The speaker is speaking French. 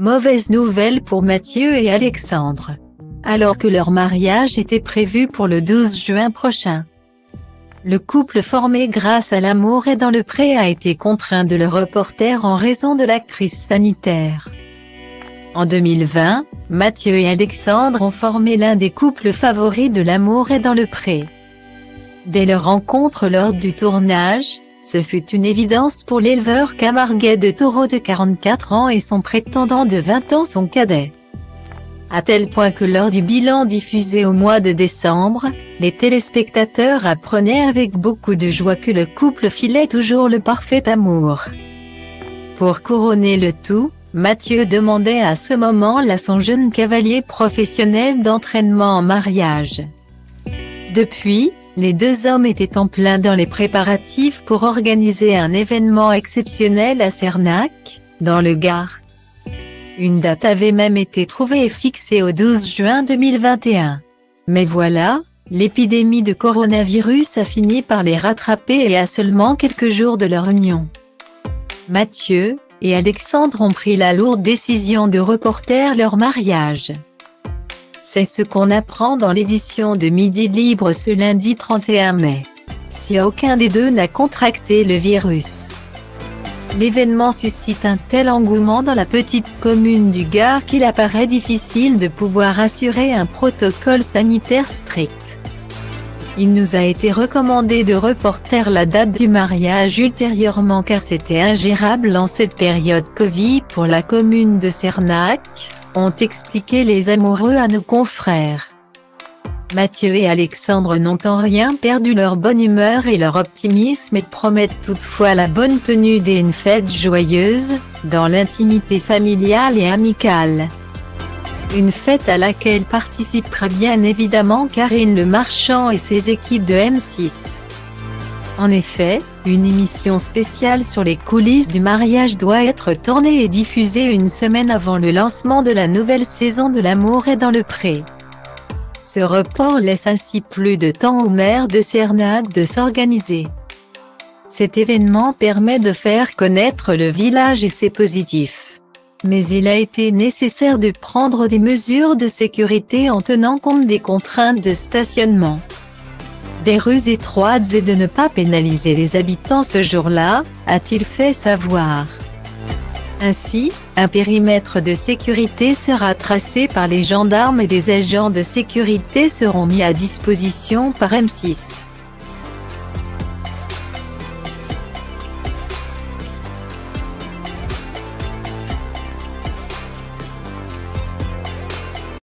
mauvaise nouvelle pour Mathieu et Alexandre, alors que leur mariage était prévu pour le 12 juin prochain. Le couple formé grâce à l'amour est dans le pré a été contraint de le reporter en raison de la crise sanitaire. En 2020, Mathieu et Alexandre ont formé l'un des couples favoris de l'amour est dans le pré. Dès leur rencontre lors du tournage, ce fut une évidence pour l'éleveur camarguais de taureaux de 44 ans et son prétendant de 20 ans son cadet. À tel point que lors du bilan diffusé au mois de décembre, les téléspectateurs apprenaient avec beaucoup de joie que le couple filait toujours le parfait amour. Pour couronner le tout, Mathieu demandait à ce moment-là son jeune cavalier professionnel d'entraînement en mariage. Depuis, les deux hommes étaient en plein dans les préparatifs pour organiser un événement exceptionnel à Cernac, dans le Gard. Une date avait même été trouvée et fixée au 12 juin 2021. Mais voilà, l'épidémie de coronavirus a fini par les rattraper et à seulement quelques jours de leur union. Mathieu et Alexandre ont pris la lourde décision de reporter leur mariage. C'est ce qu'on apprend dans l'édition de Midi Libre ce lundi 31 mai. Si aucun des deux n'a contracté le virus. L'événement suscite un tel engouement dans la petite commune du Gard qu'il apparaît difficile de pouvoir assurer un protocole sanitaire strict. Il nous a été recommandé de reporter la date du mariage ultérieurement car c'était ingérable en cette période Covid pour la commune de Cernac, ont expliqué les amoureux à nos confrères. Mathieu et Alexandre n'ont en rien perdu leur bonne humeur et leur optimisme et promettent toutefois la bonne tenue d'une fête joyeuse, dans l'intimité familiale et amicale. Une fête à laquelle participera bien évidemment Karine Le Marchand et ses équipes de M6. En effet, une émission spéciale sur les coulisses du mariage doit être tournée et diffusée une semaine avant le lancement de la nouvelle saison de L'amour est dans le pré. Ce report laisse ainsi plus de temps au maire de Cernac de s'organiser. Cet événement permet de faire connaître le village et ses positifs. Mais il a été nécessaire de prendre des mesures de sécurité en tenant compte des contraintes de stationnement, des rues étroites et de ne pas pénaliser les habitants ce jour-là, a-t-il fait savoir. Ainsi, un périmètre de sécurité sera tracé par les gendarmes et des agents de sécurité seront mis à disposition par M6.